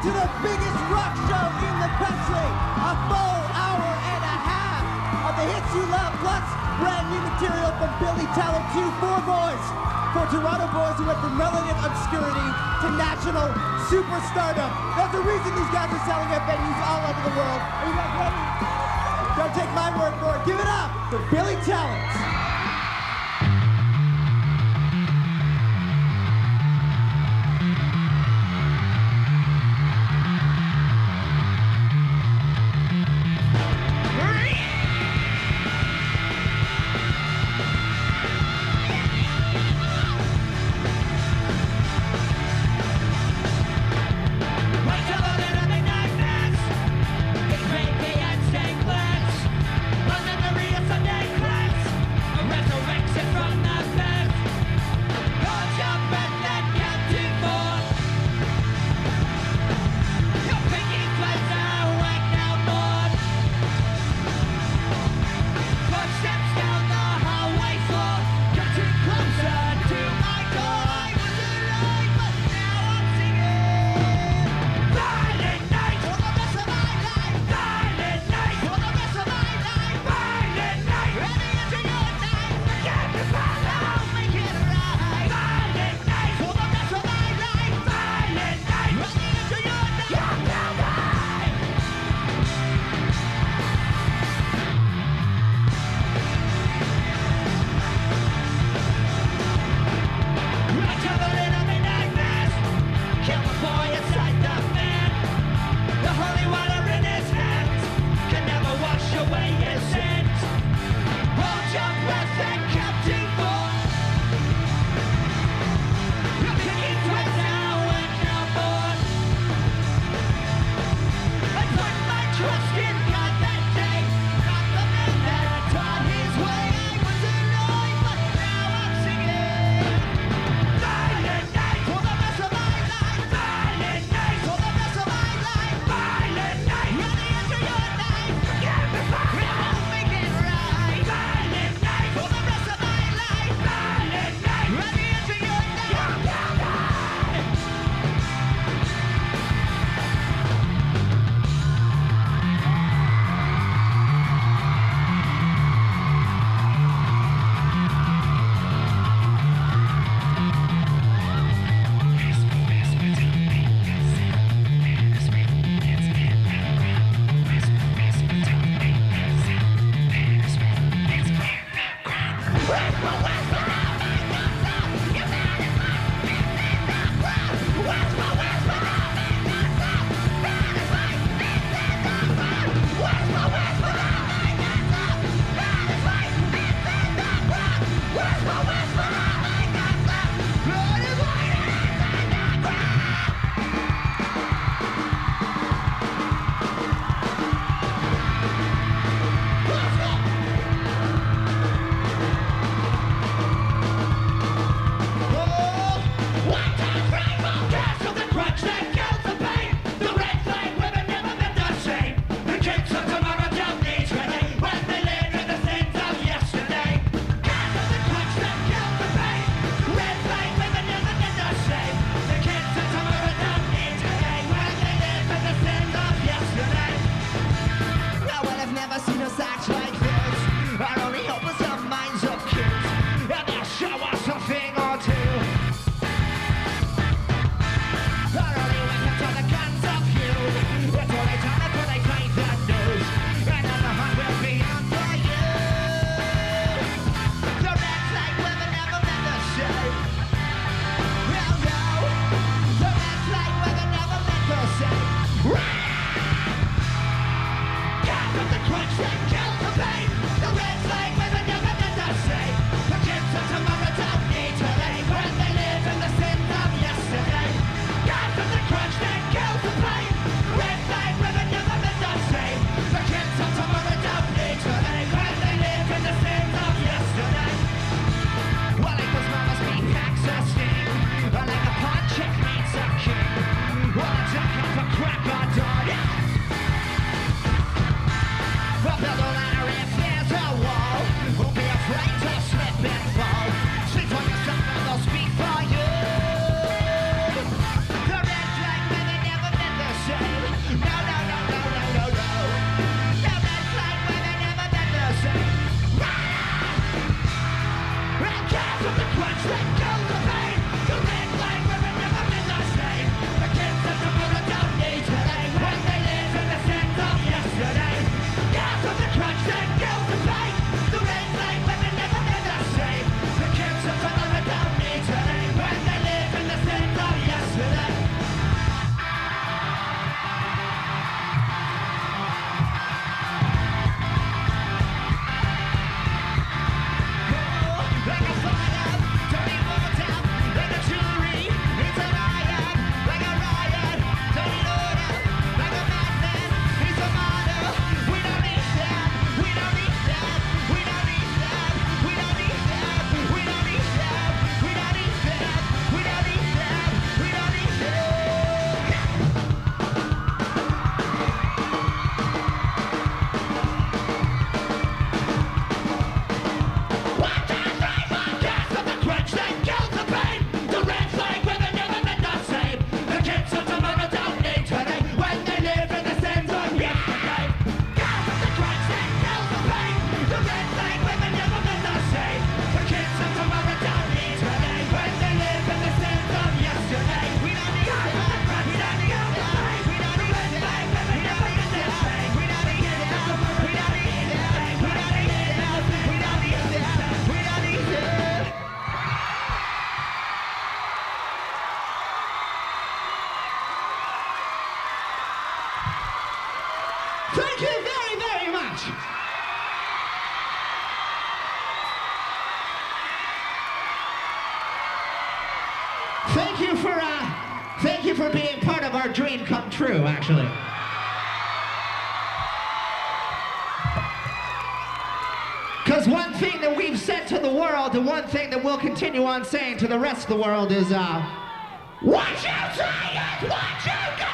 to the biggest rock show in the country. A full hour and a half of the hits you love, plus brand new material from Billy Talent 2, 4 boys. For Toronto boys who went from relative obscurity to national superstardom. There's a reason these guys are selling at venues all over the world. Are you guys ready? Don't take my word for it. Give it up for Billy Talent. Thank you for being part of our dream come true, actually. Because one thing that we've said to the world, and one thing that we'll continue on saying to the rest of the world is, what you say is what you got.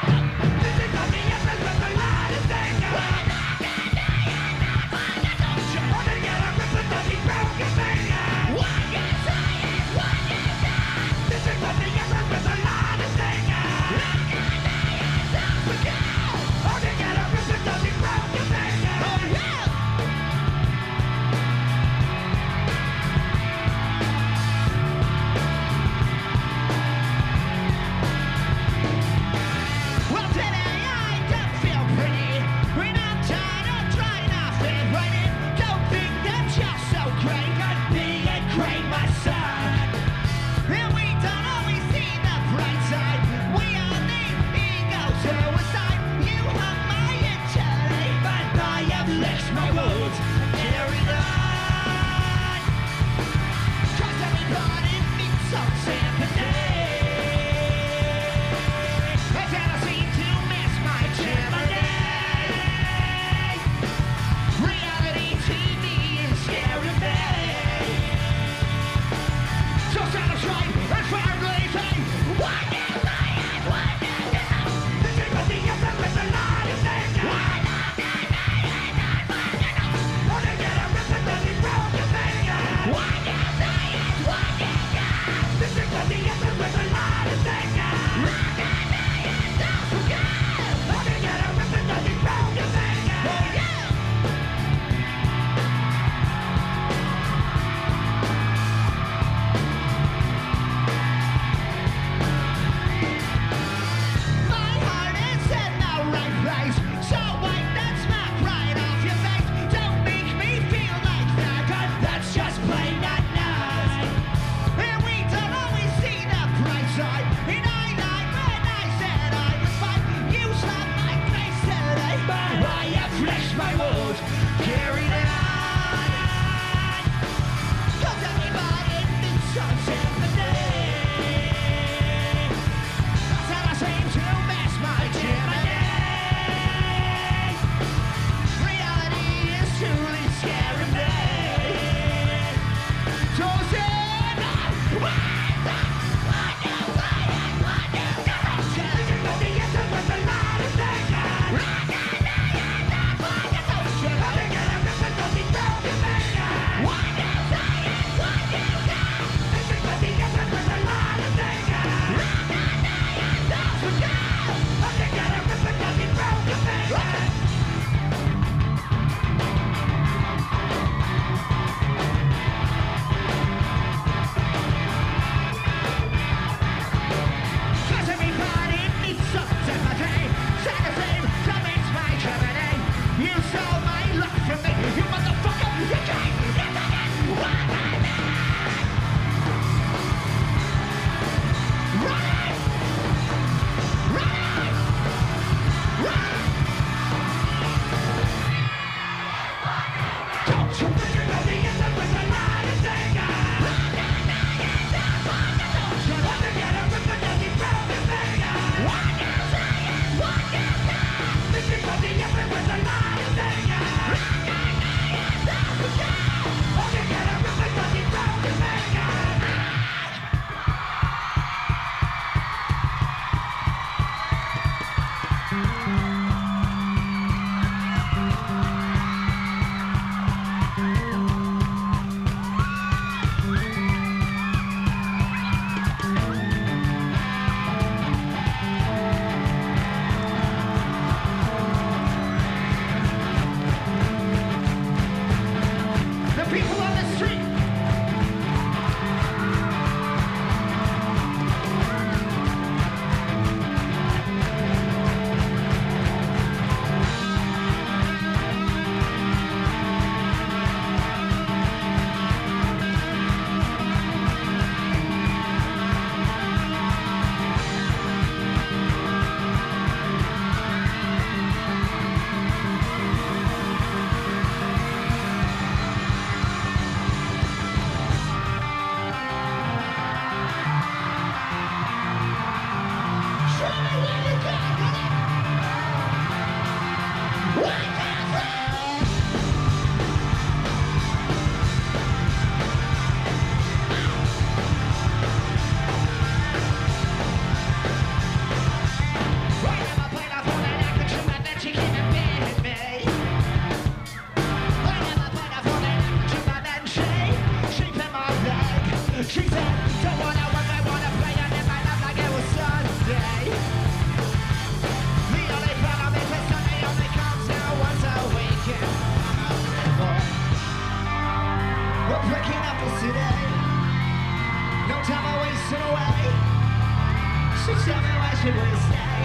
tell me why should we stay?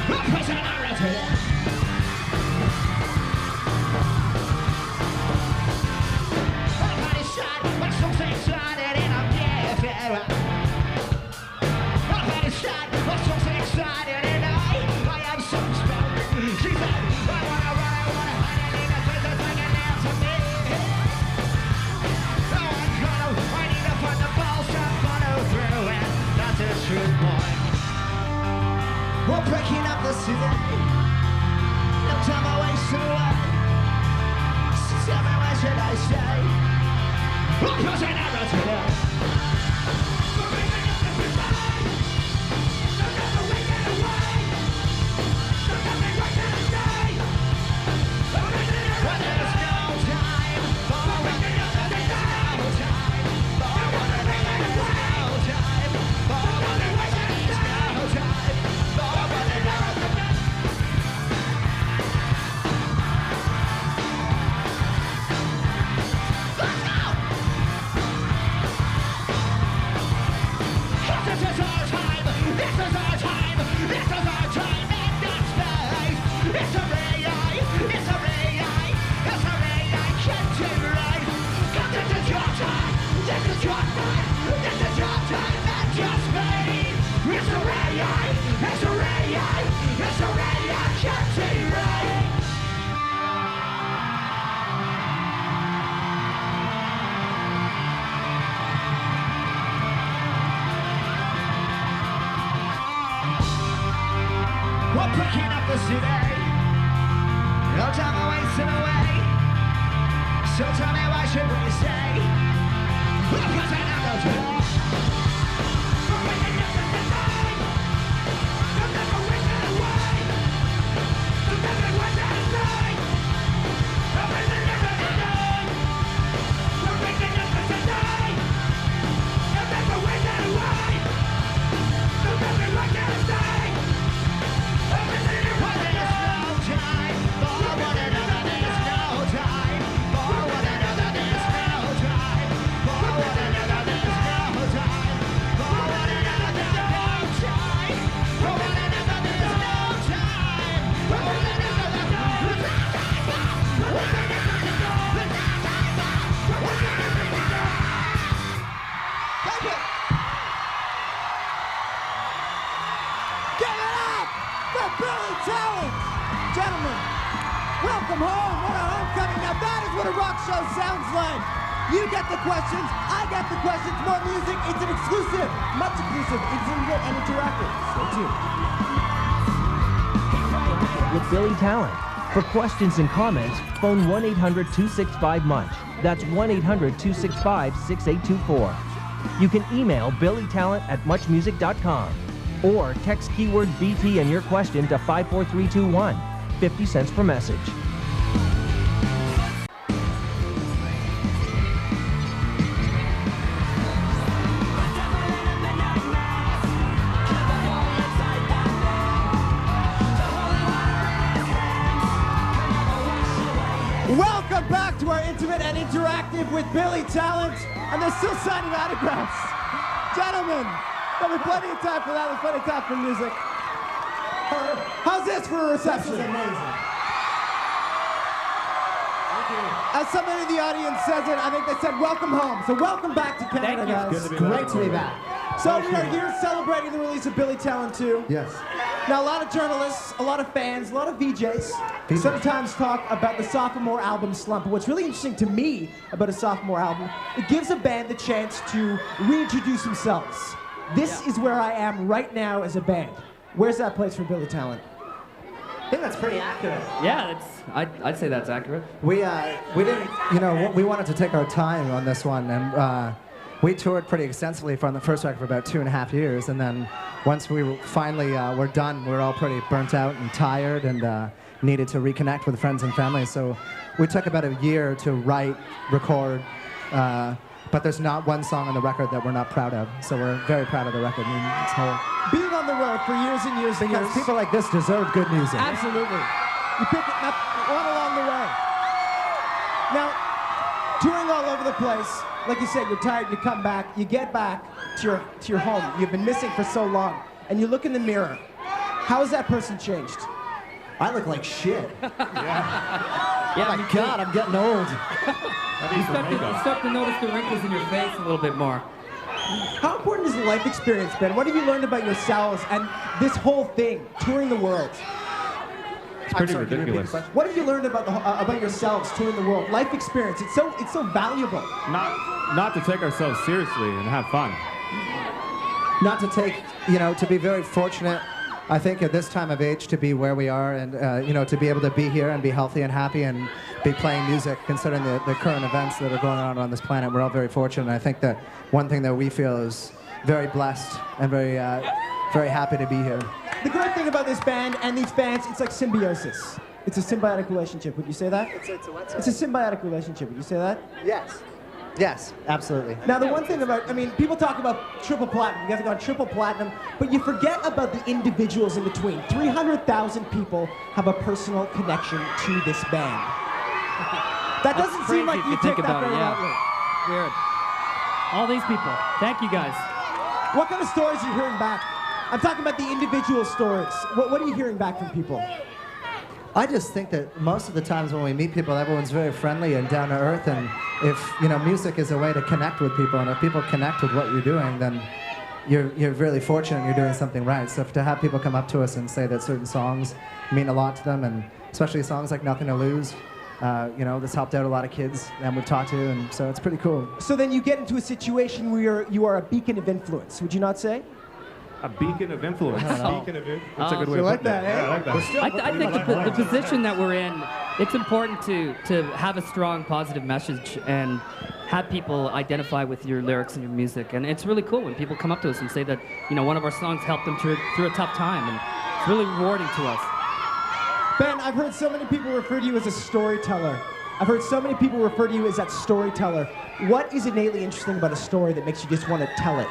A prisoner of today. Everybody shot, but some say excited and I'm dead. Everybody shot, but some say excited and I am so strong. She said, I wanna run, I wanna hide, I need a place that's like an answer me. I need to find the balls to follow through and that's the truth, boy. We're breaking up the city. No time I waste away. So tell me where should I stay? We're pushing out today. We're breaking up the city. Don't ever wait that away. Don't ever wait that stay. When there's no time for breaking up the city. We're breaking up the city. No time I'm wasting away. So tell me why should we stay? We're pushing out the door. We're breaking up the city. Don't ever wait that away. Don't ever wait that stay. We're breaking up the city. We're breaking up the city. Don't ever wait that away. Don't ever wait that stay. Gentlemen, welcome home. What a homecoming. Now that is what a rock show sounds like. You get the questions, I get the questions, more music. It's an exclusive, much exclusive, intimate and interactive. Stay tuned. With Billy Talent. For questions and comments, phone 1-800-265-MUNCH. That's 1-800-265-6824. You can email billytalent@muchmusic.com or text keyword BT and your question to 54321. 50 cents per message. Welcome back to our intimate and interactive with Billy Talent, and they're still signing autographs. Gentlemen, there'll be plenty of time for that. There's plenty of time for music. How's this for a reception? This is amazing. Thank you. As somebody in the audience says it, I think they said welcome home. So welcome back to Canada, guys. Great to be back. So we are here celebrating the release of Billy Talent 2. Yes. Now, a lot of journalists, a lot of fans, a lot of VJs sometimes talk about the sophomore album slump. But what's really interesting to me about a sophomore album, it gives a band the chance to reintroduce themselves. This is where I am right now as a band. Where's that place for Billy Talent? I think that's pretty accurate. Yeah, I'd say that's accurate. We didn't, we wanted to take our time on this one, and we toured pretty extensively from the first record for about 2.5 years, and then once we finally were done, we were all pretty burnt out and tired, and needed to reconnect with friends and family. So we took about a year to write, record, but there's not one song on the record that we're not proud of. So we're very proud of the record. I mean, it's whole. Being on the road for years and years and years. People like this deserve good music. Absolutely. You pick it up one along the way. Now, touring all over the place, like you said, you're tired, you come back, you get back to your home. You've been missing for so long. and you look in the mirror, how has that person changed? I look like shit. Yeah, Oh my God, I'm getting old. you start to notice the wrinkles in your face a little bit more. How important is the life experience, Ben? What have you learned about yourselves and this whole thing, touring the world? It's pretty ridiculous. What have you learned about yourselves touring the world? Life experience. It's so valuable. Not to take ourselves seriously and have fun. Not to take, to be very fortunate, I think, at this time of age to be where we are and, to be able to be here and be healthy and happy and be playing music, considering the current events that are going on this planet. We're all very fortunate. And I think that one thing that we feel is very blessed and very happy to be here. The great thing about this band and these fans, it's like symbiosis. It's a symbiotic relationship. Would you say that? It's a symbiotic relationship. Would you say that? Yes. Yes, absolutely. Now, the one thing about, people talk about triple platinum. You guys have gone triple platinum, but you forget about the individuals in between. 300,000 people have a personal connection to this band. That doesn't seem like you take that very lightly. Weird. All these people. Thank you guys. What kind of stories are you hearing back? I'm talking about the individual stories. What are you hearing back from people? I just think that most of the times when we meet people, everyone's very friendly and down to earth. And if music is a way to connect with people, and if people connect with what you're doing, then you're really fortunate. You're doing something right. So to have people come up to us and say that certain songs mean a lot to them, and especially songs like "Nothing to Lose," this helped out a lot of kids and we've talked to, and so it's pretty cool. So then you get into a situation where you are a beacon of influence. Would you not say? A beacon of influence. That's a good way to like put that, it. eh? Yeah, I like that. I think the position that we're in, it's important to have a strong positive message and have people identify with your lyrics and your music. And it's really cool when people come up to us and say that, one of our songs helped them through a tough time. And it's really rewarding to us. Ben, I've heard so many people refer to you as a storyteller. I've heard so many people refer to you as that storyteller. What is innately interesting about a story that makes you just want to tell it?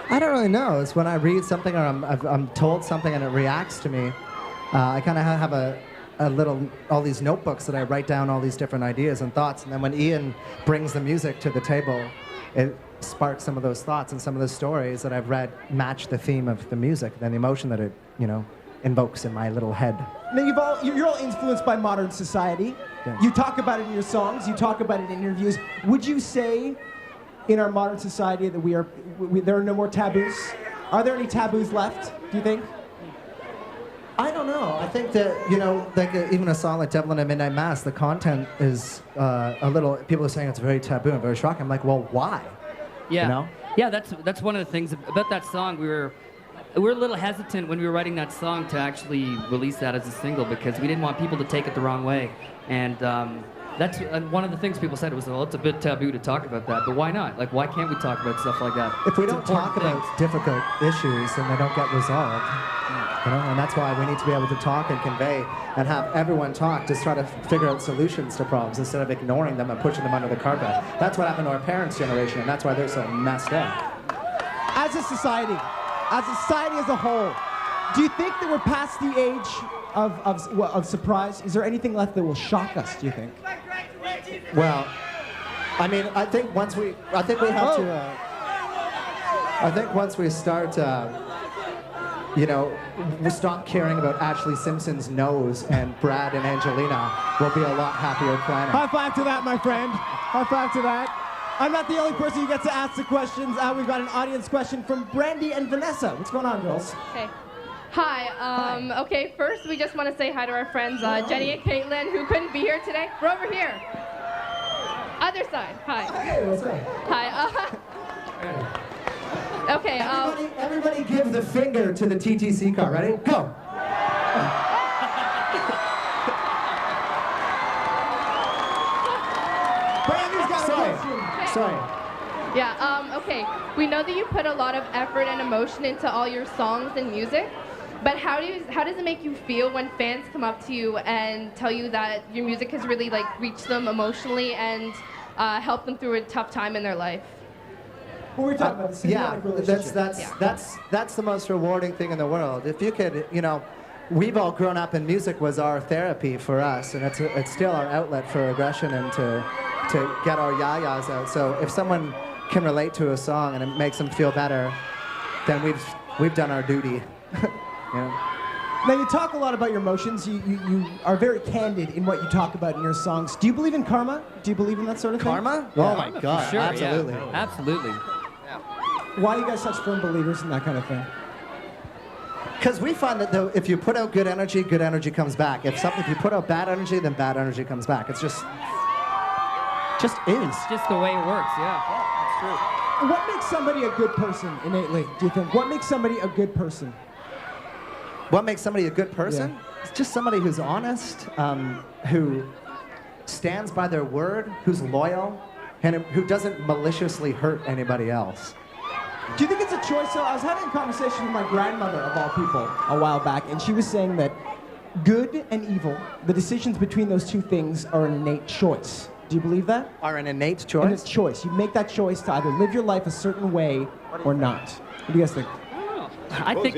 I don't really know. It's when I read something or I'm told something and it reacts to me. I kind of have all these notebooks that I write down all these different ideas and thoughts. And then when Ian brings the music to the table, it sparks some of those thoughts, and some of the stories that I've read match the theme of the music and the emotion that it, invokes in my little head. Now you're all influenced by modern society. Yeah. You talk about it in your songs. You talk about it in interviews. Would you say, in our modern society, that there are no more taboos? Are there any taboos left, do you think? I don't know. I think that, even a song like Devil in a Midnight Mass, the content is a little, people are saying it's very taboo and very shocking. I'm like, well, why? Yeah. Yeah, that's one of the things about that song. We were a little hesitant when we were writing that song to actually release that as a single because we didn't want people to take it the wrong way. And that's one of the things people said. It was, well, it's a bit taboo to talk about that, but why not? Like, why can't we talk about stuff like that? If we don't talk about difficult issues, then they don't get resolved. And that's why we need to be able to talk and convey and have everyone talk, just try to figure out solutions to problems instead of ignoring them and pushing them under the carpet. That's what happened to our parents' generation, and that's why they're so messed up. As a society as a whole, do you think that we're past the age of surprise? Is there anything left that will shock us, do you think? Well, I think once we start, we stop caring about Ashley Simpson's nose, and Brad and Angelina will be a lot happier planet. High five to that, my friend. High five to that. I'm not the only person who gets to ask the questions. We've got an audience question from Brandy and Vanessa. What's going on, girls? Okay. Hi. Okay, first we just want to say hi to our friends Jenny and Caitlin, who couldn't be here today. We're over here. Other side. Hi. Hey, what's up? Hi. Okay. Everybody give the finger to the TTC car. Ready? Go. Brandy's got a question. Sorry. Yeah. Okay. We know that you put a lot of effort and emotion into all your songs and music, but how does it make you feel when fans come up to you and tell you that your music has really reached them emotionally and helped them through a tough time in their life? Well, we're talking about the symbiotic relationship. That's the most rewarding thing in the world. If you could, we've all grown up, and music was our therapy for us, and it's still our outlet for aggression and to get our yayas out. So if someone can relate to a song and it makes them feel better, then we've we've done our duty. Now, you talk a lot about your emotions. You are very candid in what you talk about in your songs. Do you believe in karma? Do you believe in that sort of thing? Karma? Yeah. Oh my God, Sure, absolutely. yeah. Absolutely. Why are you guys such firm believers in that kind of thing? Because we find that though, if you put out good energy comes back. If you put out bad energy, then bad energy comes back. It's just is. It's just the way it works, yeah. What makes somebody a good person innately, do you think? What makes somebody a good person? What makes somebody a good person? Yeah. It's just somebody who's honest, who stands by their word, who's loyal, and who doesn't maliciously hurt anybody else. Do you think it's a choice? So I was having a conversation with my grandmother, of all people, a while back, and she was saying that good and evil, the decisions between those two things are an innate choice. Do you believe that? Are an innate And choice? it's choice. You make that choice to either live your life a certain way or not. What do you guys think? I think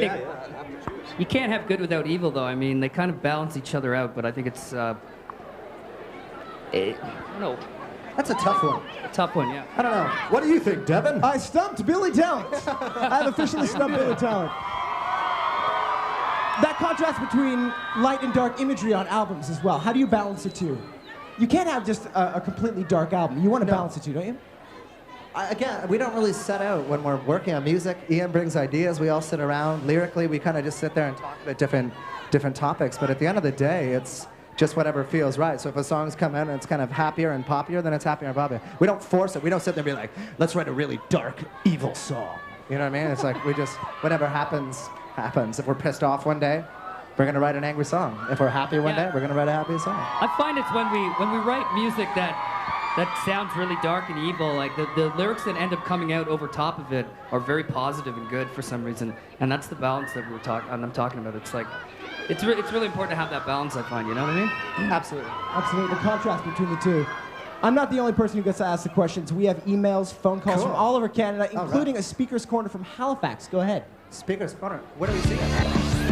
you can't have good without evil, though. I mean, they kind of balance each other out, but I think it's, I don't know, That's a tough one. a tough one, yeah. I don't know. What do you think, Devin? I stumped Billy Talent. I've officially stumped Billy Talent. That contrast between light and dark imagery on albums as well. How do you balance the two? You can't have just a completely dark album. You want to balance the two, don't you? Again, we don't really set out when we're working on music. Ian brings ideas. We all sit around. Lyrically, we kind of just sit there and talk about different topics. But at the end of the day, it's just whatever feels right. So if a song's come in and it's kind of happier and poppier, then it's happier and poppier. We don't force it. We don't sit there and be like, let's write a really dark, evil song. You know what I mean? It's like we just, whatever happens, happens. If we're pissed off one day, we're going to write an angry song. If we're happy one day, we're going to write a happy song. I find it's when we write music that sounds really dark and evil, like the lyrics that end up coming out over top of it are very positive and good for some reason, and that's the balance that I'm talking about. It's like, it's really important to have that balance, I find, you know what I mean? Absolutely. Absolutely. The contrast between the two. I'm not the only person who gets to ask the questions. We have emails, phone calls from all over Canada, including a speaker's corner from Halifax. Go ahead. Speaker's corner. What are we seeing?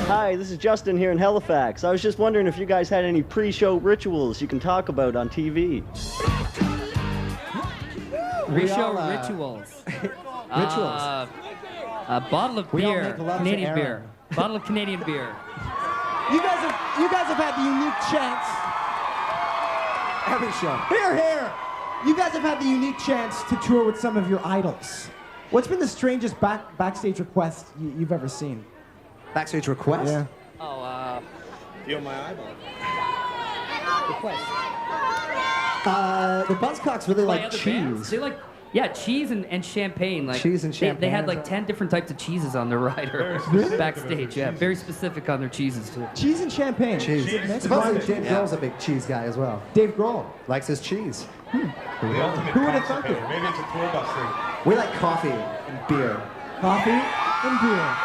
Hi, this is Justin here in Halifax. I was just wondering if you guys had any pre-show rituals you can talk about on TV. Pre-show rituals. Rituals. A bottle of We all beer, make love to Canadian Aaron. beer. Bottle of Canadian beer. You guys have had the unique chance. Every show. Here. You guys have had the unique chance to tour with some of your idols. What's been the strangest backstage request you've ever seen? Backstage request? Yeah. Oh, Feel my eyeball. request. The Buzzcocks really By like other cheese. bands. They like, yeah, cheese and champagne. Like Cheese and They champagne had as like well. 10 different types of cheeses on their rider backstage. Yeah, very specific on their cheeses too. Cheese and champagne. Cheese. Mix? Supposedly Dave Grohl's a big cheese guy as well. Dave Grohl. Likes his cheese. The ultimate Who would have thunk it? Maybe it's a tour bus thing. We like coffee and beer. Coffee and beer.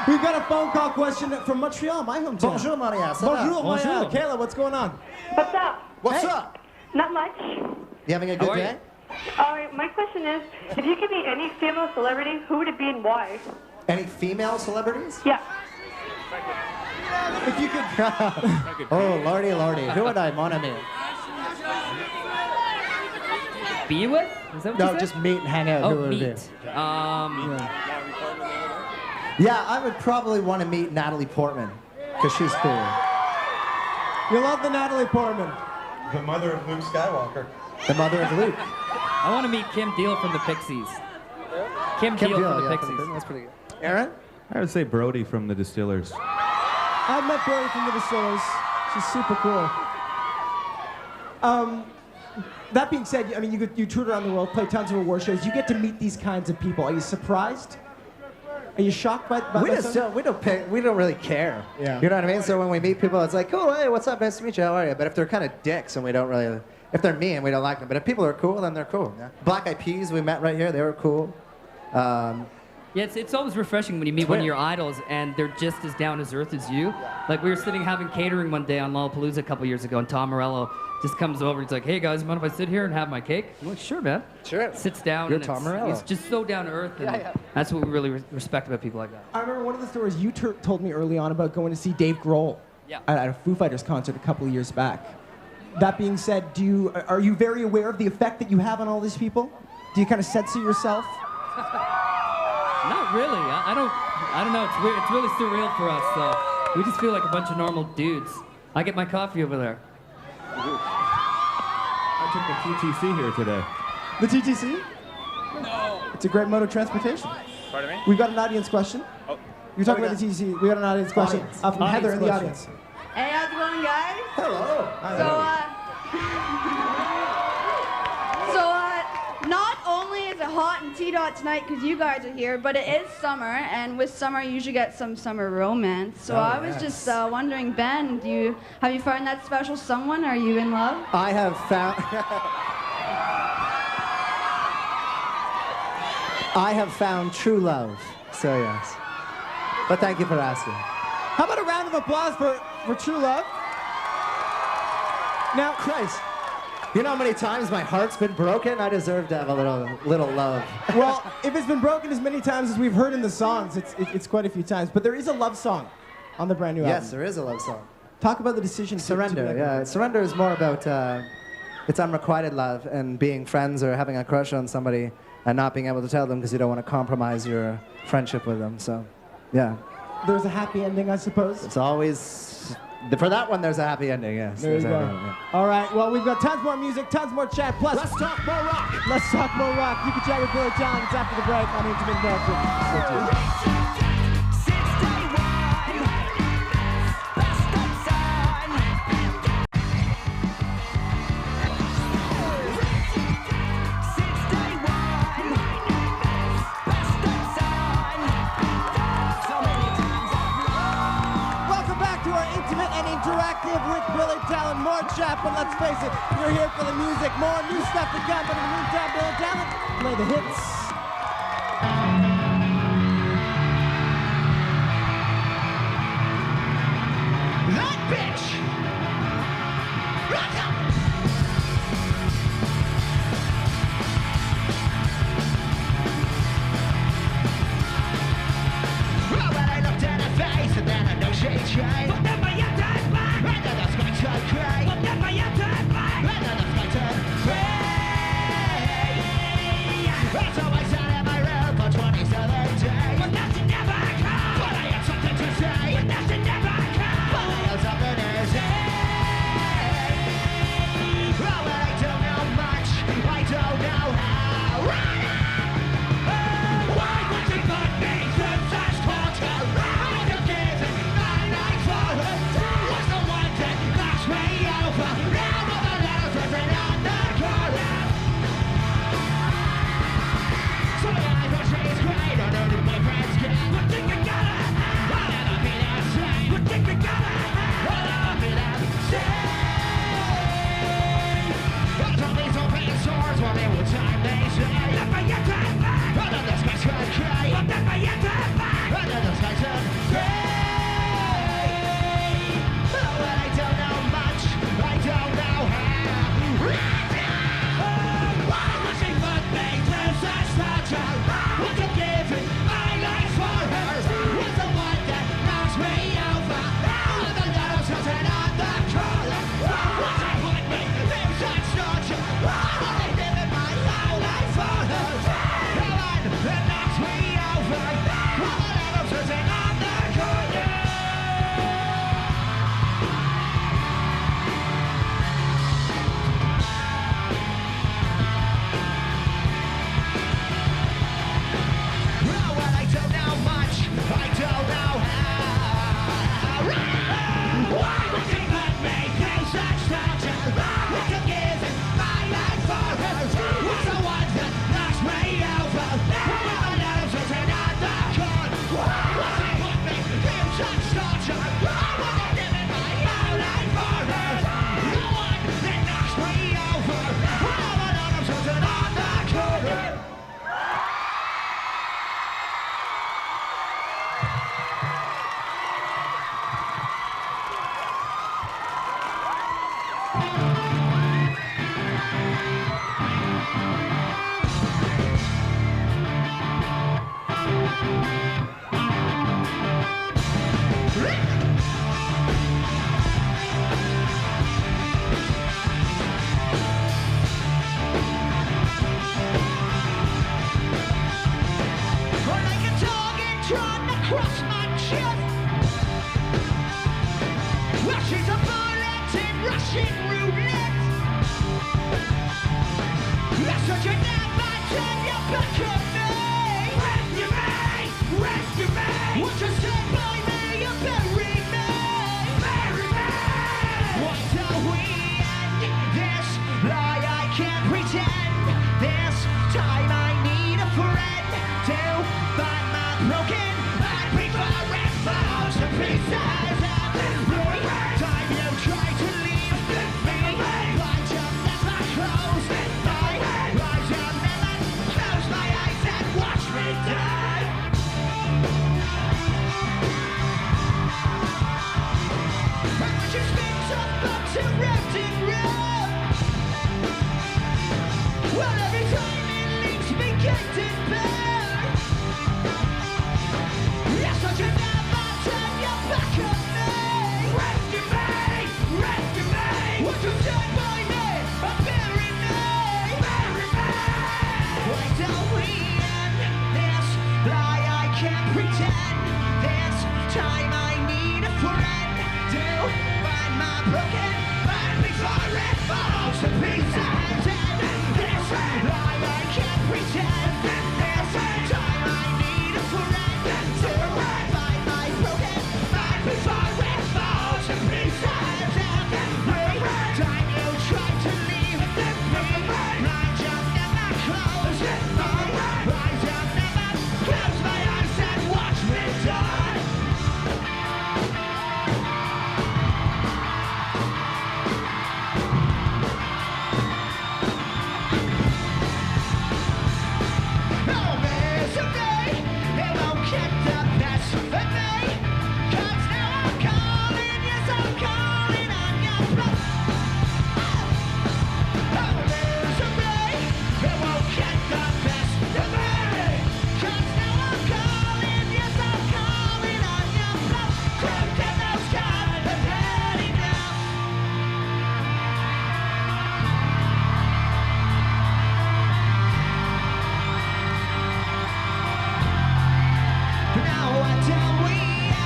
We've got a phone call question from Montreal, my hometown. Bonjour, Maria. Ça va? Bonjour, Montreal. Kayla, what's going on? What's up? What's Hey. up? Not much. You having a good How are you? day? All right, my question is, if you could be any female celebrity, who would it be and why? Any female celebrities? Yeah. If you could... Oh, lordy, lordy. Who would I want to meet? Be with? Is that what you No, said? just meet and hang out. Who Oh, would it be? meat. Yeah, I would probably want to meet Natalie Portman because she's cool. You love the Natalie Portman. The mother of Luke Skywalker. The mother of Luke. I want to meet Kim Deal from the Pixies. Kim Kim Deal Deal, from the yeah, Pixies. that's pretty good. Aaron? I would say Brody from the Distillers. I've met Barry from the Distillers. She's super cool. That being said, I mean, you toured around the world, play tons of award shows. You get to meet these kinds of people. Are you surprised? Are you shocked by We by just some- we don't really care. Yeah. You know what I mean? So when we meet people, it's like, cool, hey, what's up? Nice to meet you. How are you? But if they're kind of dicks and we don't really, if they're mean, we don't like them. But if people are cool, then they're cool. Yeah? Black Eyed Peas, we met right here. They were cool. Yeah, it's always refreshing when you meet one of your idols and they're just as down as earth as you. Like we were sitting having catering one day on Lollapalooza a couple years ago, and Tom Morello just comes over. He's like, "Hey guys, mind if I sit here and have my cake?" I'm like, "Sure, man." Sure. Sits down. You're and Tom Morello. He's just so down to earth, and that's what we really respect about people like that. I remember one of the stories you told me early on about going to see Dave Grohl at a Foo Fighters concert a couple of years back. That being said, are you very aware of the effect that you have on all these people? Do you kind of censor yourself? really. I don't know. It's weird. It's really surreal for us. We just feel like a bunch of normal dudes. I get my coffee over there. I took the TTC here today. The TTC? No. It's a great mode of transportation. Pardon me? We've got an audience question. Oh. You're talking about the TTC. We got an audience question from Heather in the audience. Hey, how's it going, guys? Hello. Not only is it hot in T-Dot tonight because you guys are here, but it is summer, and with summer you usually get some summer romance. So I was just wondering, Ben, have you found that special someone? Are you in love? I have found. I have found true love. So yes. But thank you for asking. How about a round of applause for True Love? Now, Christ. You know how many times my heart's been broken? I deserve to have a little love. well, if it's been broken as many times as we've heard in the songs, it's quite a few times. But there is a love song on the brand new album. Yes, there is a love song. Talk about the decision Surrender, to yeah. Surrender is more about it's unrequited love and being friends or having a crush on somebody and not being able to tell them because you don't want to compromise your friendship with them. So, yeah. There's a happy ending, I suppose. It's always... For that one, there's a happy ending, yes. There you go. All right, well, we've got tons more music, tons more chat, plus... Let's talk more rock. Let's talk more rock. You can chat with Billy Talent. It's after the break on Intimate America. Stay tuned. Interactive with Billy Talent, more chat, but let's face it, you're here for the music, more new stuff to come, but in the meantime, Billy Talent, play the hits. That bitch! Rock up! Well, when I looked at her face, and then I know she'd change. But then my That's how I sat in my room for 27 days. But that's never come. But I had something to say. But that's never come. But I had something to say. Well, I don't know much. I don't know how. Why would you put me through such torture? I could give my life for her. Was the one that knocked me over. Now all the letters written on the corner. So I thought she's great, I know that my friends can. What think we gotta have? I'll never be the same. What think we gotta have? I'll never be the same. I told these open swords what they would time they say. Never yet to back. And then the skies could cry. But never yet to back. And then the skies could cry. Oh, well, I don't know much. I don't know how. Why would she put me through such torture? Would you give my life for her? Was the one that knocks me over. All the letters written on the corner. Would you put me through such torture? Would they give my whole life for her? The one that knocks me over. All the letters written on the corner. Well, I don't know much, I don't know how. Why would you put me through such torture? Would you give my life for her? Was the one that knocks me over. All the letters written on the corner. Would you put me through such torture? Would you give my whole life for her? The one that knocks me over. All the letters written on the corner. Well, I can talk drawn across my chest. Well, she's a bullet in Russian roulette. That's what you never turn your back on me. Rescue me, rescue me. Won't you stand by me and bury me? Bury me. Why don't we end this lie? I can't pretend. This time I need a friend to find my broken mind before it falls to pieces. Every time you try to leave me, blind jump never close my eyes. I'll never close my eyes and watch me die. And when she spins up back to round and round, well, every time it leaves me getting bad. Yes, but you never turn your back on me. Rescue me, rescue me. Won't you stand by me and bury me? Bury me. Why don't we end this lie? I can't pretend. This time I need a friend to find my broken mind before it falls to pieces. This lie I can't pretend. This time I need a friend to find my broken mind before it falls to pieces. Every time you try to leave me, blind jump never close my eyes. I'll never close my eyes and watch me die. Oh, misery, it won't get the best of me. 'Cause now I'm calling, yes, I'm calling on your bluff. Oh, misery, it won't get the best of me. 'Cause now I'm calling, yes, I'm calling on your bluff. Don't get those guys have had enough. Now why don't we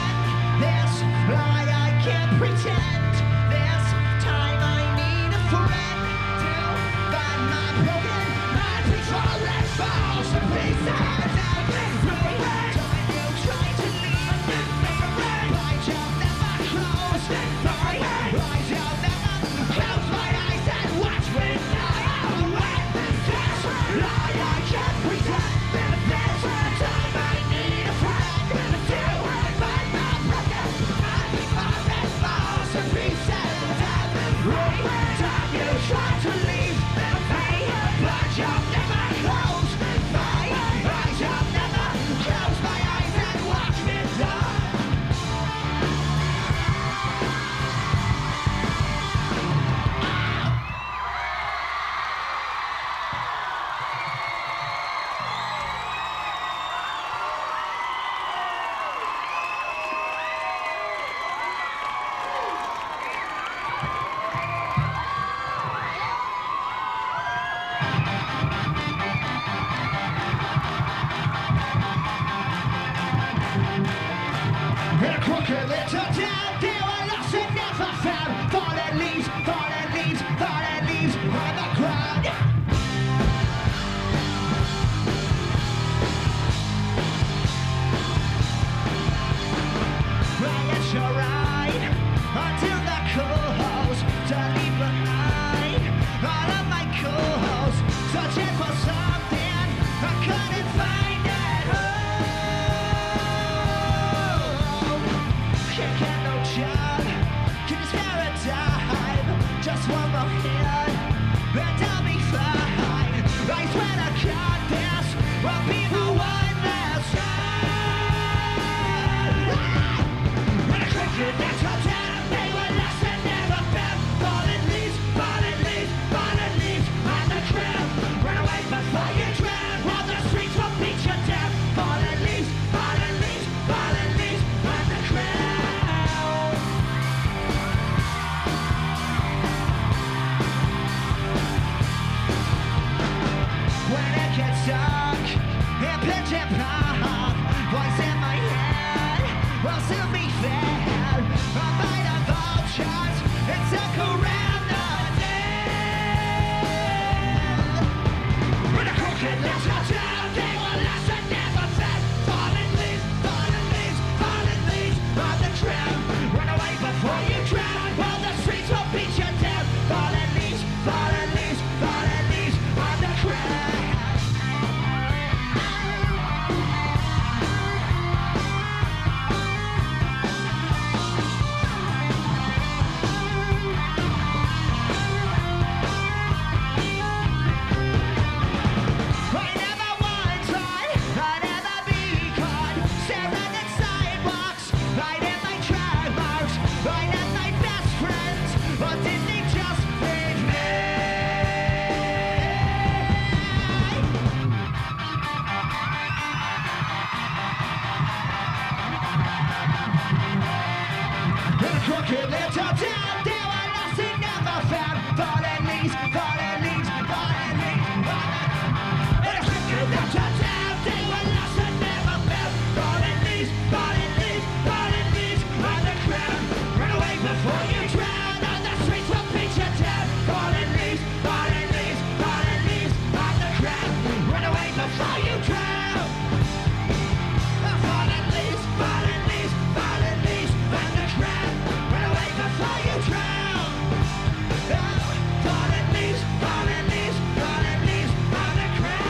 end this lie? I can't pretend. This time I need a friend to find my broken mind before it falls to pieces. Every time you try to leave me, blind jump never close my eyes. I'll never close my eyes and watch me die. Oh, this lie I can't pretend. This time I need a friend to find my broken mind before it falls to pieces. Every time you try to leave me, blind jump never close my eyes. I'll never close my eyes and watch me die. In a crooked little town, they were lost and never found. Fallen leaves, fallen leaves, fallen leaves on the ground. Well, it's alright until the co-host to leave behind all of my co-hosts, searching for something I couldn't find at home. Can't get no job, can you spare a dime? Just one more hit, and I'll be fine. I swear to God, this will be my one last time. When I cricket, that's how down they were lost and never found. Fallen leaves, fallen leaves, fallen leaves on the crib. Run away before could live till down. They were lost and never found. Fallen leaves, fallen leaves, fallen leaves, fallen leaves. And if I could live till down, they were lost and never found. Fallen leaves, fallen leaves, fallen leaves on the ground. Run away before you drown. On the streets will beat you down. Fallen leaves, fallen leaves, fallen leaves on the ground. Run away before you drown. Fallen leaves, fallen leaves, fallen leaves on the ground. Run away before you drown. Fallen leaves, fallen leaves, fallen leaves on the ground.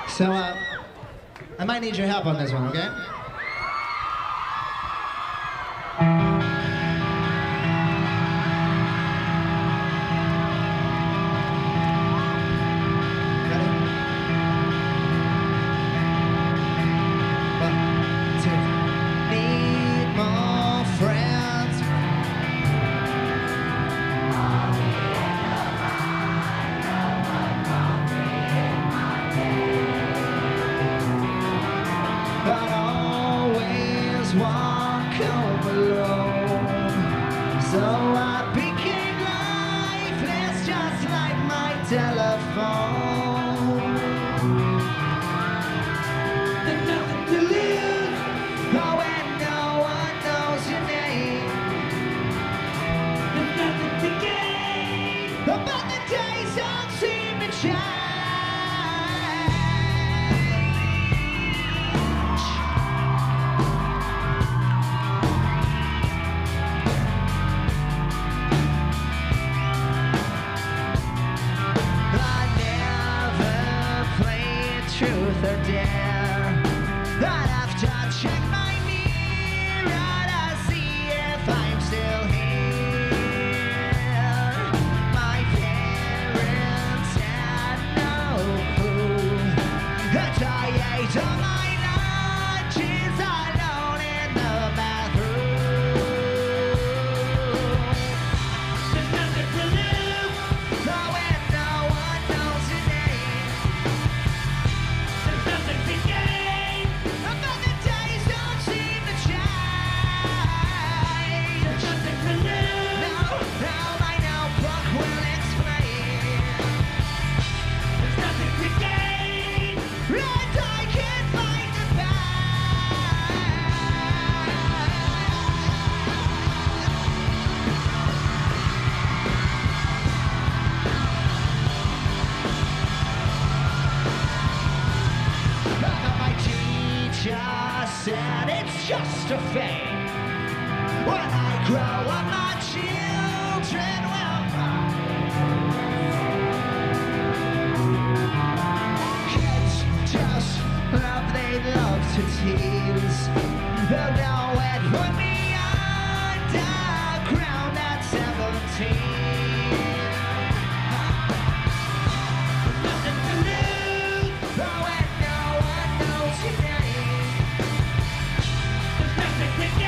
So, I might need your help on this one, okay? Ready? 1, 2. Need more friends. But always walk home alone. So I became lifeless, just like my telephone. There's nothing to lose, oh, when no one knows your name. There's nothing to gain, but the days don't seem to change. I never played truth or dare. I'd have to check my mirror to see if I'm still here. My parents had no clue that I ate all my lunches alone in the bathroom. There's nothing to lose, oh, when no one knows your name. There's nothing to gain, but the days don't seem to change. There's nothing to lose, no, my notebook will explain. There's nothing to gain, and I can't find the My teacher said it's just a phase. When I grow up, my children will find. Kids just love, they love to tease. They'll know it put me underground at 17. Nothing to lose, oh, when no one knows your name. There's nothing to gain.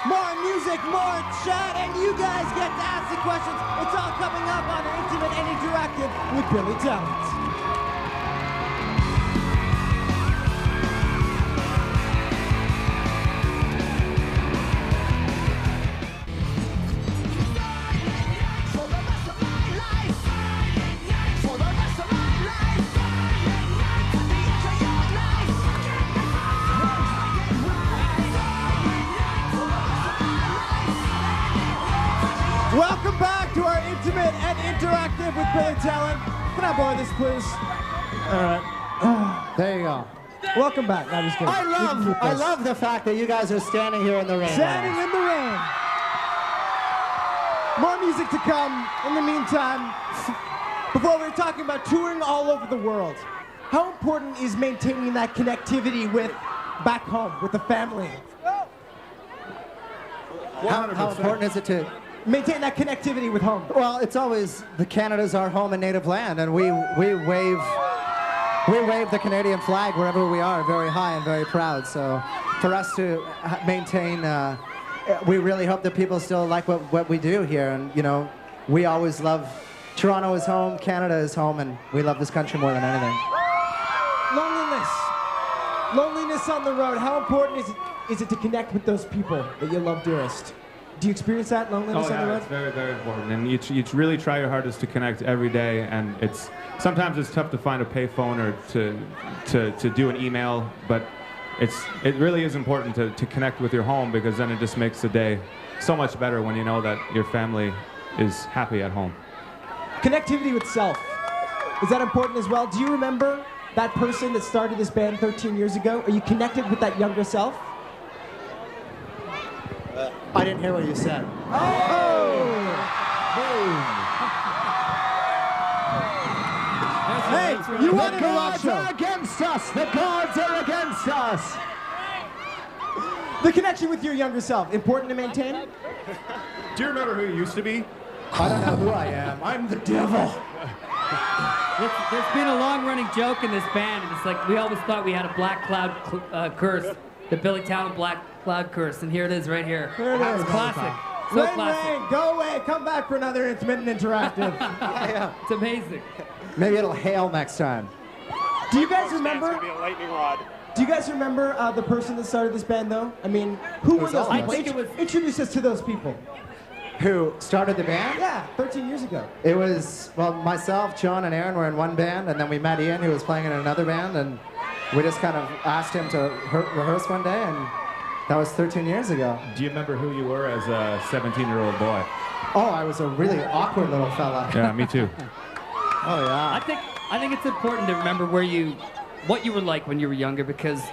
more music, more chat, and you guys get to ask the questions. It's all coming up on Intimate and Interactive with Billy Talent. Welcome back to our Intimate and Interactive with Billy Talent. Can I borrow this, please? All right. There you go. Welcome back. No, I'm just kidding. I love the fact that you guys are standing here in the rain. Standing in the rain. More music to come. In the meantime, before we were talking about touring all over the world, how important is maintaining that connectivity with back home, with the family? How important is it to maintain that connectivity with home? Well, it's always Canada's our home and native land, and we wave the Canadian flag wherever we are, very high and very proud. So, for us to maintain, we really hope that people still like what we do here, and you know, we always love Toronto is home, Canada is home, and we love this country more than anything. Loneliness on the road. How important is it to connect with those people that you love dearest? Do you experience that loneliness on the road? It's very, very important. And you really try your hardest to connect every day. And sometimes it's tough to find a payphone or to do an email. But it really is important to connect with your home, because then it just makes the day so much better when you know that your family is happy at home. Connectivity with self. Is that important as well? Do you remember that person that started this band 13 years ago? Are you connected with that younger self? I didn't hear what you said. Hey, you wanted a rock show. The gods are against us. The gods are against us. The connection with your younger self, important to maintain? Do you remember who you used to be? I don't know who I am. I'm the devil. There's been a long-running joke in this band, and it's like we always thought we had a black cloud curse, the Billy Talent black cloud curse, and here it is right here. Here it is. It's classic. So Rain, classic. Rain, go away. Come back for another Intimate and Interactive. Yeah. It's amazing. Maybe it'll hail next time. Do you guys remember? It's gonna be a lightning rod. Do you guys remember the person that started this band, though? I mean, who were those I people? think it was- Introduce us to those people. Who started the band? Yeah, 13 years ago. It was, well, myself, John, and Aaron were in one band, and then we met Ian, who was playing in another band, and we just kind of asked him to rehearse one day, and that was 13 years ago. Do you remember who you were as a 17-year-old boy? Oh, I was a really awkward little fella. Yeah, me too. Oh, yeah. I think it's important to remember what you were like when you were younger, because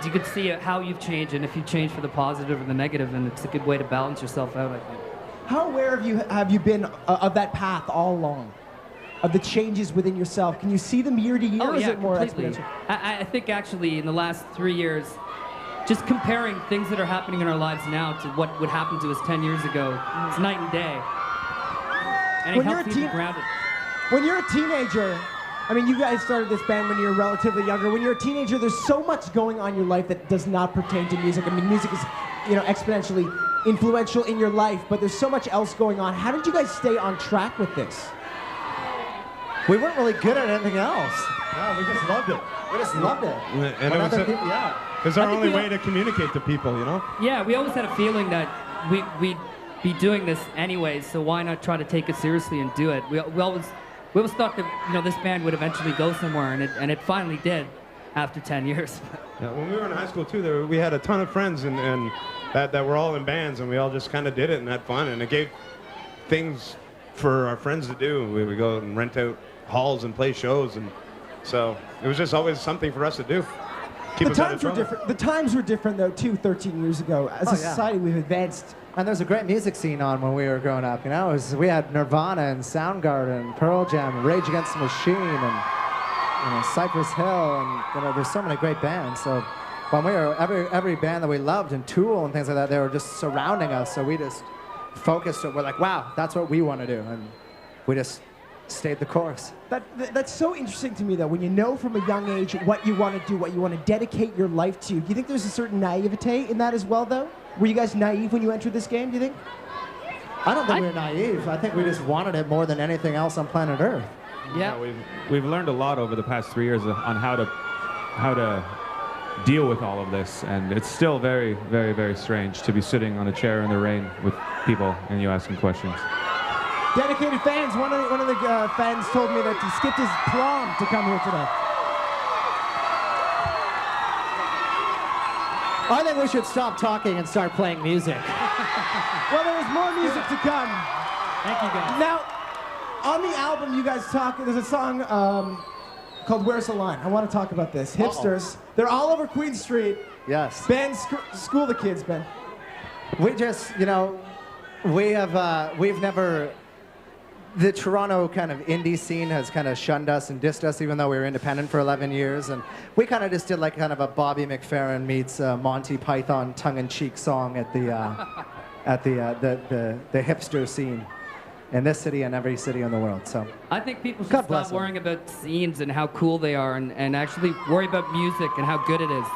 you could see how you've changed, and if you change for the positive or the negative, and it's a good way to balance yourself out, I think. How aware have you been of that path all along? Of the changes within yourself? Can you see them year to year, or is it more completely. exponential? I think actually in the last 3 years, just comparing things that are happening in our lives now to what would happen to us 10 years ago, it's night and day. And it helps you be grounded. When you're a teenager, I mean, you guys started this band when you were relatively younger. When you're a teenager, there's so much going on in your life that does not pertain to music. I mean, music is, exponentially influential in your life, but there's so much else going on. How did you guys stay on track with this? We weren't really good at anything else. No, we just loved it. We just loved it. And it was our only way to communicate to people, you know? Yeah, we always had a feeling that we'd be doing this anyways, so why not try to take it seriously and do it? We always thought that this band would eventually go somewhere, and it finally did after 10 years. Yeah, when we were in high school too, we had a ton of friends and that were all in bands, and we all just kind of did it and had fun, and it gave things for our friends to do. We would go and rent out halls and play shows, and so it was just always something for us to do. The times were different. The times were different though too. 13 years ago, as a society, we've advanced. And there's a great music scene on when we were growing up. We had Nirvana and Soundgarden, Pearl Jam, Rage Against the Machine, and Cypress Hill, and there's so many great bands. So when we were every band that we loved, and Tool and things like that, they were just surrounding us. So we just focused. We're like, wow, that's what we want to do, and we just stayed the course. That's so interesting to me, though, when you know from a young age what you want to do, what you want to dedicate your life to. Do you think there's a certain naivete in that as well, though? Were you guys naive when you entered this game, do you think? I don't think we were naive. I think we just wanted it more than anything else on planet Earth. Yeah. We've learned a lot over the past 3 years on how to deal with all of this, and it's still very, very, very strange to be sitting on a chair in the rain with people and you asking questions. Dedicated fans. One of the fans told me that he skipped his prom to come here today. I think we should stop talking and start playing music. Well, there is more music to come. Thank you, guys. Now, on the album, you guys talk. There's a song called "Where's the Line." I want to talk about this. Hipsters. They're all over Queen Street. Yes. Ben, school the kids, Ben. We just, we've never. The Toronto kind of indie scene has kind of shunned us and dissed us, even though we were independent for 11 years. And we kind of just did like kind of a Bobby McFerrin meets Monty Python tongue-in-cheek song at the hipster scene in this city and every city in the world. So I think people should God bless stop worrying about scenes and how cool they are and actually worry about music and how good it is.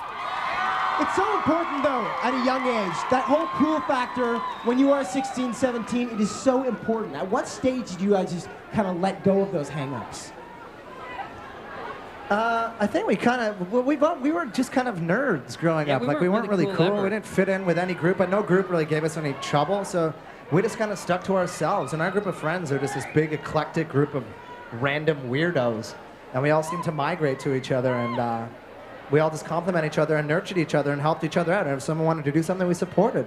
It's so important, though, at a young age. That whole cool factor, when you are 16, 17, it is so important. At what stage did you guys just kind of let go of those hang-ups? I think we were just kind of nerds growing up. We weren't really cool. ever. We didn't fit in with any group, but no group really gave us any trouble. So we just kind of stuck to ourselves. And our group of friends are just this big eclectic group of random weirdos. And we all seem to migrate to each other, and we all just compliment each other and nurtured each other and helped each other out. And if someone wanted to do something, we supported.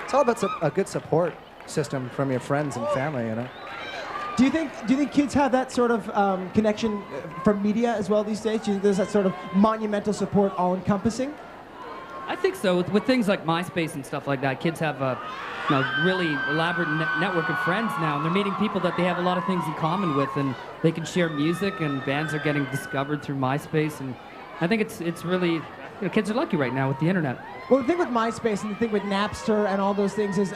It's all about a good support system from your friends and family, Do you think kids have that sort of connection from media as well these days? Do you think there's that sort of monumental support all-encompassing? I think so. With things like MySpace and stuff like that, kids have a really elaborate network of friends now, and they're meeting people that they have a lot of things in common with, and they can share music, and bands are getting discovered through MySpace, and I think it's really, kids are lucky right now with the internet. Well, the thing with MySpace and the thing with Napster and all those things is,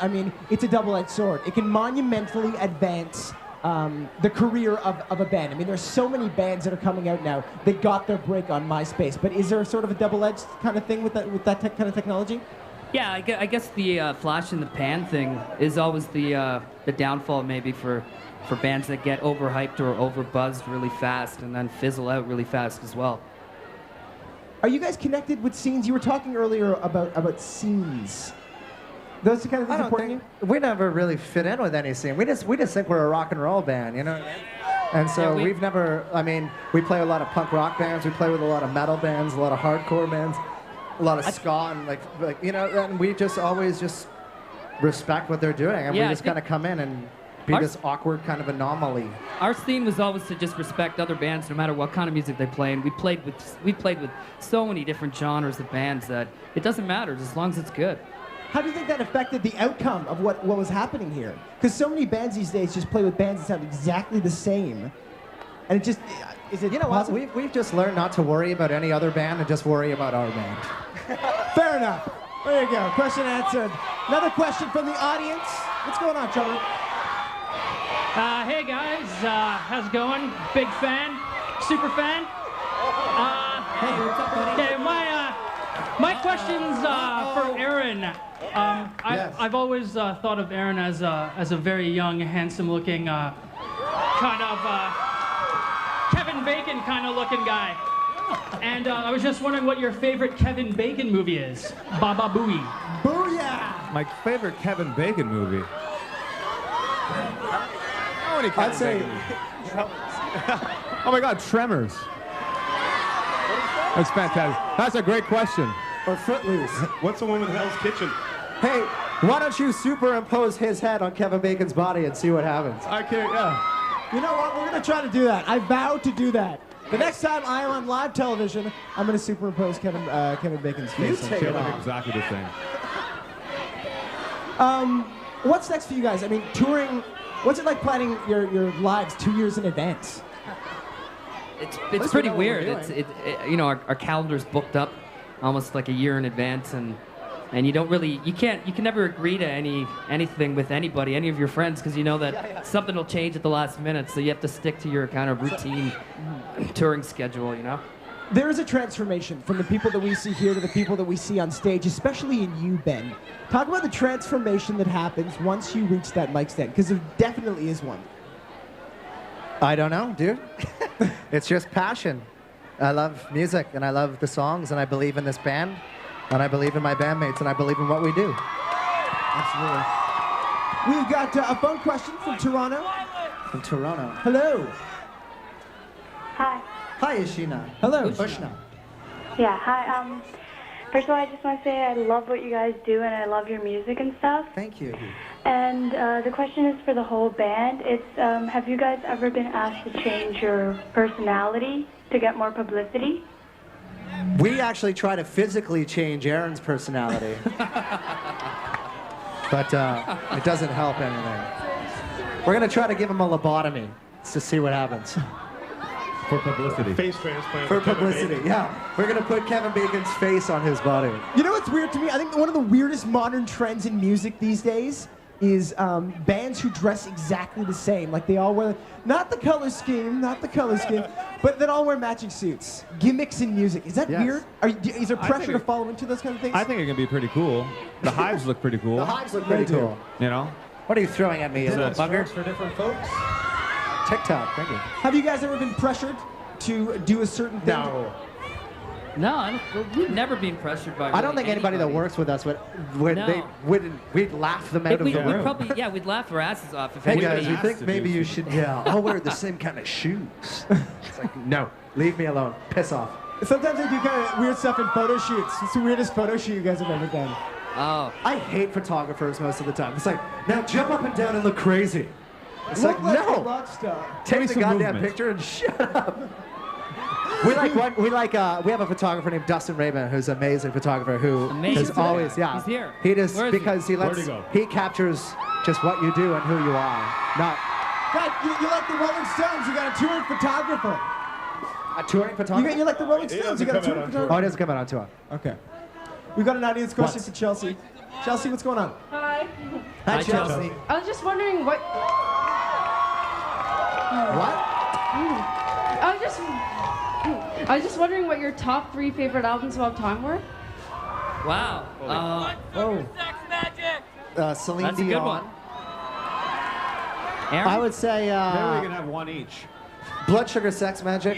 it's a double-edged sword. It can monumentally advance the career of a band. There's so many bands that are coming out now. They got their break on MySpace, but is there sort of a double-edged kind of thing with that kind of technology? Yeah, I guess the flash in the pan thing is always the downfall maybe for bands that get overhyped or overbuzzed really fast and then fizzle out really fast as well. Are you guys connected with scenes? You were talking earlier about scenes. Those are the kind of things important to you? We never really fit in with any scene. We just think we're a rock and roll band, And so we've never, we play a lot of punk rock bands, we play with a lot of metal bands, a lot of hardcore bands, a lot of ska, and and we just always just respect what they're doing, and we just kind of come in and be this awkward kind of anomaly. Our scene was always to just respect other bands no matter what kind of music they play, and we played with so many different genres of bands that it doesn't matter as long as it's good. How do you think that affected the outcome of what was happening here? Because so many bands these days just play with bands that sound exactly the same. And it just, is it possible? We've just learned not to worry about any other band and just worry about our band. Fair enough. There you go. Question answered. Another question from the audience. What's going on, Trevor? Hey guys, how's it going? Big fan, super fan. Hey, what's up, buddy? Okay, my question's for Aaron. I've always thought of Aaron as a very young, handsome-looking, kind of Kevin Bacon kind of looking guy. And I was just wondering what your favorite Kevin Bacon movie is. Baba Booey. Booyah! My favorite Kevin Bacon movie. I'd say. Oh my God, Tremors. That's fantastic. That's a great question. Or Footloose. What's the one with Hell's Kitchen? Hey, why don't you superimpose his head on Kevin Bacon's body and see what happens? I can't, yeah. You know what? We're going to try to do that. I vow to do that. The next time I am on live television, I'm going to superimpose Kevin Bacon's face. You take it off. Exactly the same. What's next for you guys? Touring. What's it like planning your lives 2 years in advance? It's pretty weird. Our calendar's booked up almost like a year in advance, and you can never agree to anything with anybody, any of your friends, because you know that something will change at the last minute, so you have to stick to your kind of routine touring schedule, There is a transformation from the people that we see here to the people that we see on stage, especially in you, Ben. Talk about the transformation that happens once you reach that mic stand, because there definitely is one. I don't know, dude. It's just passion. I love music, and I love the songs, and I believe in this band, and I believe in my bandmates, and I believe in what we do. Absolutely. We've got a phone question from Toronto. From Toronto. Hello. Hi. Hi, Ishina. Hello. Ushna. Yeah, hi. First of all, I just want to say I love what you guys do and I love your music and stuff. Thank you. And the question is for the whole band. It's, have you guys ever been asked to change your personality to get more publicity? We actually try to physically change Aaron's personality. But it doesn't help anything. We're going to try to give him a lobotomy to see what happens. For publicity. Face transplant. For publicity, yeah. We're going to put Kevin Bacon's face on his body. You know what's weird to me? I think one of the weirdest modern trends in music these days is bands who dress exactly the same. Like they all wear, not the color scheme, but they all wear matching suits. Gimmicks in music. Is that weird? Is there pressure to follow into those kind of things? I think it can be pretty cool. The Hives look pretty cool. The Hives look pretty cool. You know? What are you throwing at me, you little bugger? For different folks. TikTok, thank you. Have you guys ever been pressured to do a certain thing? No, we've never been pressured by. I don't think anybody that works with us we'd laugh them out of the room. We'd laugh our asses off if Hey anybody guys, you asked think to maybe do you something. should? Yeah, I'll wear the same kind of shoes. It's like, no, leave me alone. Piss off. Sometimes I do kind of weird stuff in photo shoots. What's the weirdest photo shoot you guys have ever done? Oh. I hate photographers most of the time. It's like, now jump up and down and look crazy. It's Look like, a no. rock star. Take the goddamn picture and shut up. We have a photographer named Dustin Raven, who's an amazing photographer who is always, He's here. He just, Where is because he lets, he captures just what you do and who you are. Not God, you like the Rolling Stones, you got a touring photographer. a touring photographer. You like the Rolling Stones, you got a touring photographer. Oh, it doesn't come out on tour. Okay. We've got an audience question for Chelsea. Chelsea, what's going on? Hi. Hi, Chelsea. I was just wondering what. What? I was just wondering what your top 3 favorite albums of all time were. Wow. Celine That's a Dion. good one. Aaron? I would say Maybe we can have one each. Blood Sugar Sex Magic.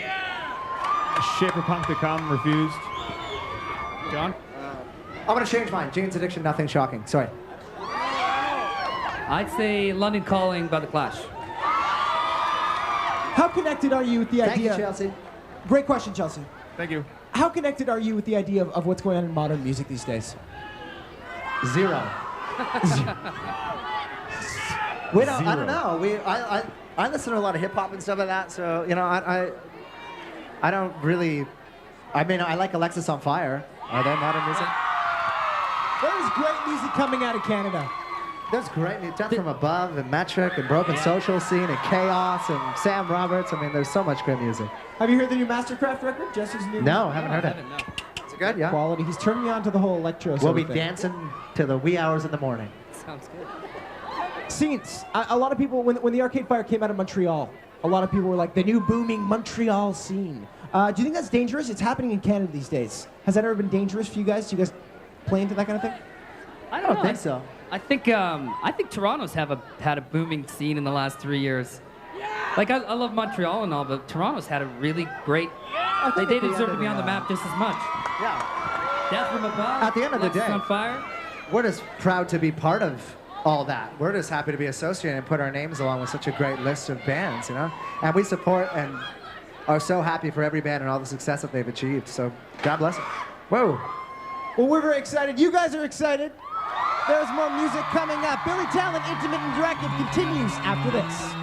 Shaper Punk to Come, Refused. John? I'm going to change mine. Jane's Addiction, Nothing Shocking. Sorry. I'd say London Calling by The Clash. How connected are you with the idea? Thank you, Chelsea. Great question, Chelsea. Thank you. How connected are you with the idea of what's going on in modern music these days? Zero. We don't, I don't know. I listen to a lot of hip hop and stuff like that, so you know I don't really. I mean, I like Alexis on Fire. Are they modern music? There's great music coming out of Canada. There's great music. Death from Above and Metric and Broken Social Scene and Chaos and Sam Roberts. I mean, there's so much great music. Have you heard the new Mastercraft record? Jesse's new. No, haven't heard it. No. Is it good? Yeah. Quality. He's turning me on to the whole electro. We'll sort be of thing. dancing to the wee hours in the morning. Sounds good. Scenes. A lot of people, when the Arcade Fire came out of Montreal, a lot of people were like, the new booming Montreal scene. Do you think that's dangerous? It's happening in Canada these days. Has that ever been dangerous for you guys? Do you guys play into that kind of thing? I don't know. think so. I think Toronto's had a booming scene in the last 3 years. Like I love Montreal and all, but Toronto's had a really great. They deserve to be on the map just as much. Yeah. Death from Above. At the end of the Alexis day, on Fire. we're just proud to be part of all that. We're just happy to be associated and put our names along with such a great list of bands, you know? And we support and are so happy for every band and all the success that they've achieved. So God bless them. Whoa. Well, we're very excited. You guys are excited. There's more music coming up. Billy Talent, Intimate Interactive continues after this.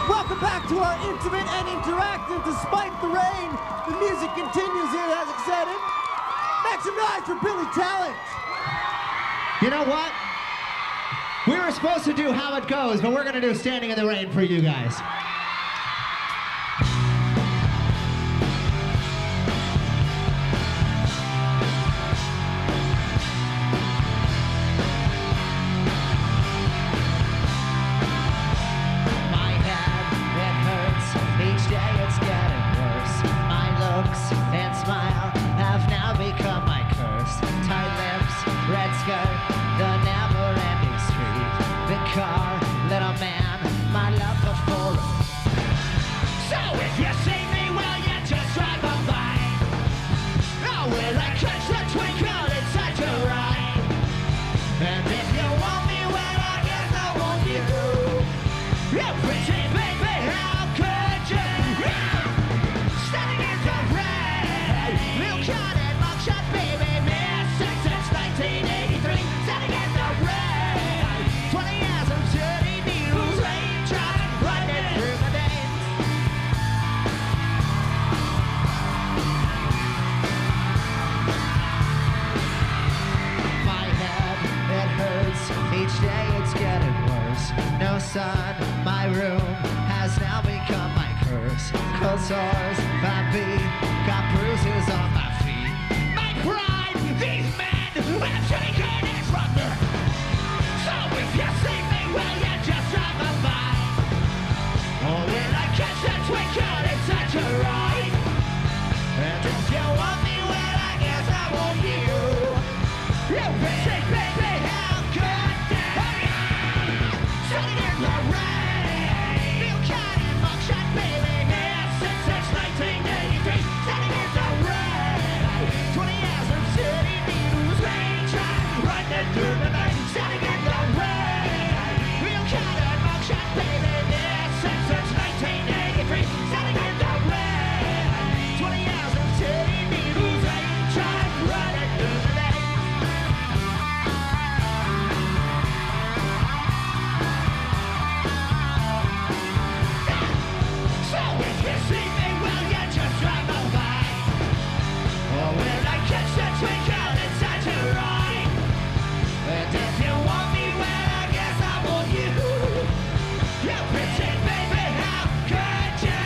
Welcome back to our Intimate and Interactive. Despite the rain, the music continues here, as excited. Make some noise for Billy Talent. You know what? We're were supposed to do How It Goes, but we're gonna do Standing in the Rain for you guys. My head, it hurts. Each day it's getting worse. My looks and smile have now become my curse. Tight lips, red skirt, the never-ending street. The car, little man, my love before. So if you see me, well, you just drive on by. Oh, will I catch the twinkle inside your eye? And if you want me, well, I guess I want you. You pretty baby, how could you? Standing in the rain, real cut and mugshot, baby, missing since 1983. Standing in the rain, 20 years of dirty news, rain trying running through my veins. My head, it hurts. Each day it's getting worse. No sun, my room has now become my curse. Cold sores, fat beat, got bruises on my feet. My pride, these men have taken it from me. So if you see me, well, you just drive on by. Or will I catch that twinkle inside your eye? And if you want me, well, I guess I want you. You bitchy baby, how could you? Standing in the rain, you cut and mugshot, baby, missing since 1983. Standing in the rain, 20 years of city news, rain trying running through the night. Standing in the rain, you cut and mugshot, baby, missing since 1983. Standing in the rain, 20 years of city news, rain trying running through the night. So if you see me, well, you just drive on by. Or will I catch the twinkle inside your eye? And if you want me, well, I guess I want you. You pretty baby, how could you?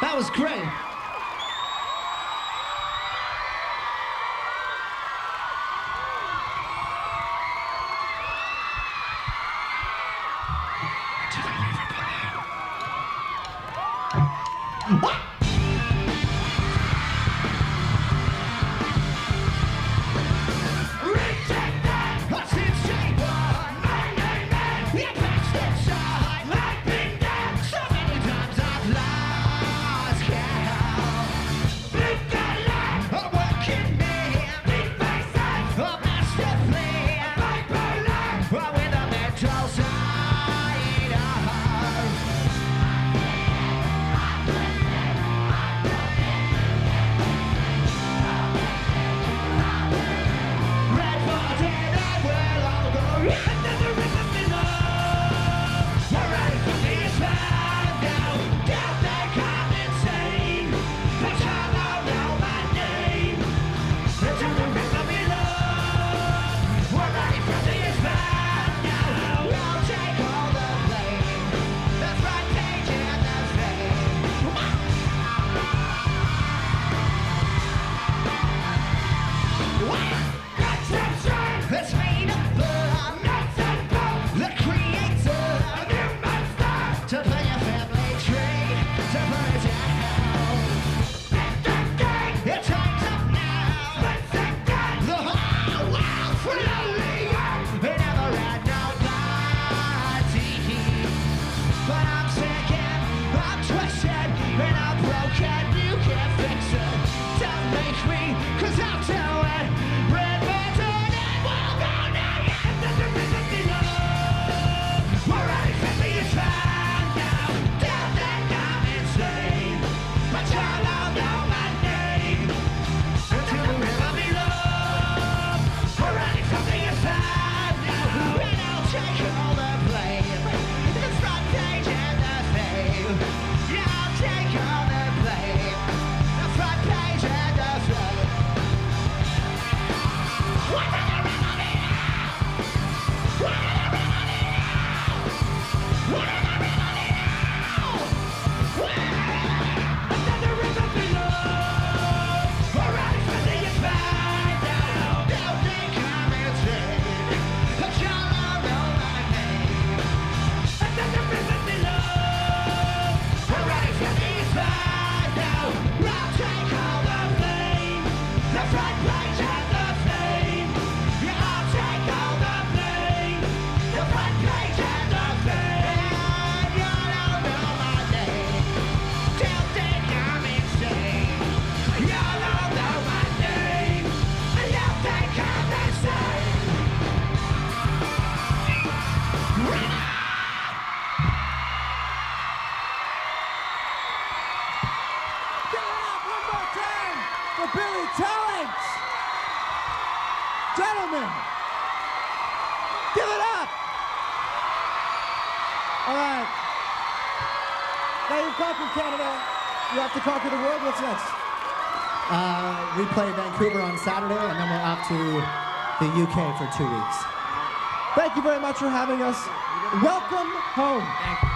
That was great. conquered Canada. You have to conquer the world. What's next? We play Vancouver on Saturday, and then we're off to the UK for 2 weeks. Thank you very much for having us. Welcome home. Thank you.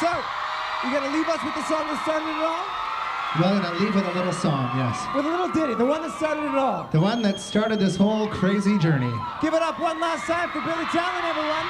So, you gonna leave us with the song that started it all? Well, and I leave with a little song, yes. With a little ditty, the one that started it all. The one that started this whole crazy journey. Give it up one last time for Billy Talent, everyone.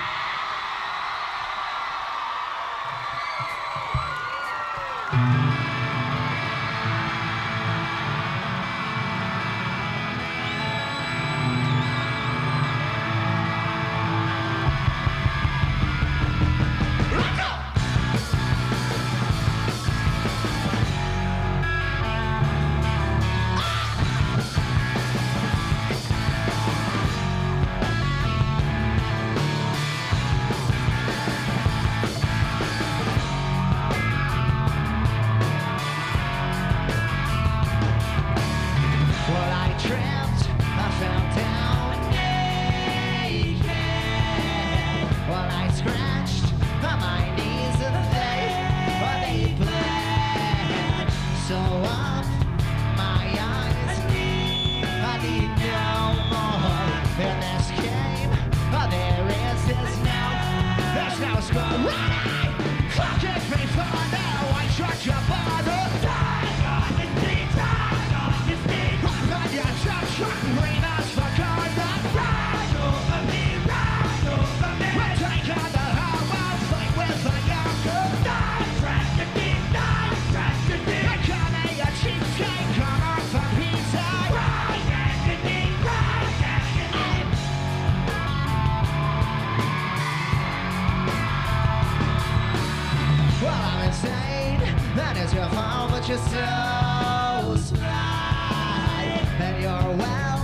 You're so sly, and your well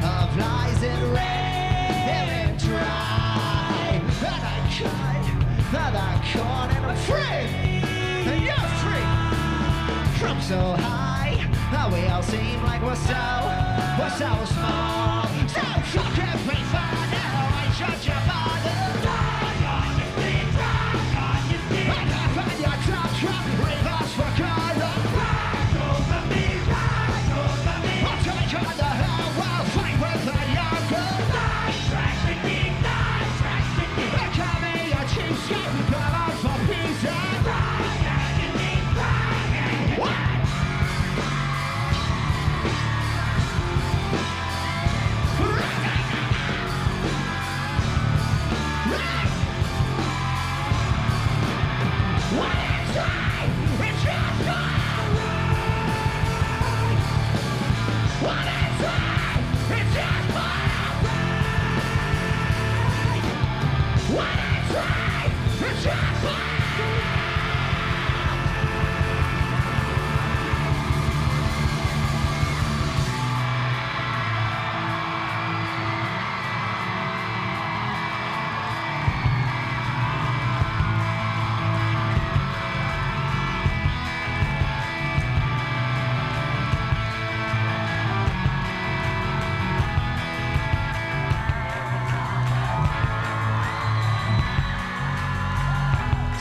of lies and rain dry. And I cut the cord and I'm free, and you're free. From so high, that we all seem like we're so small. So fuck everything now, I judge your father. Drag on your feet, drag on your feet. I laugh at your truck, reverse for God.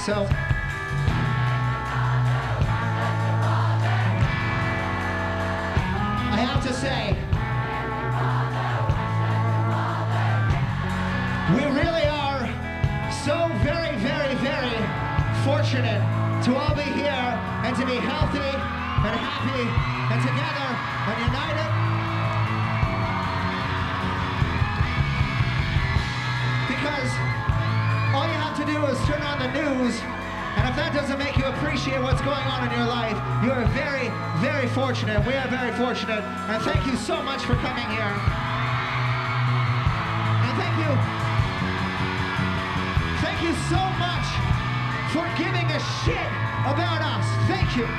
So I have to say, we really are so very, very, very fortunate to all be here and to be healthy and happy and together and united. Because all you have to do is turn on the news, and if that doesn't make you appreciate what's going on in your life, you are very, very fortunate. We are very fortunate, and thank you so much for coming here. And thank you so much for giving a shit about us. Thank you.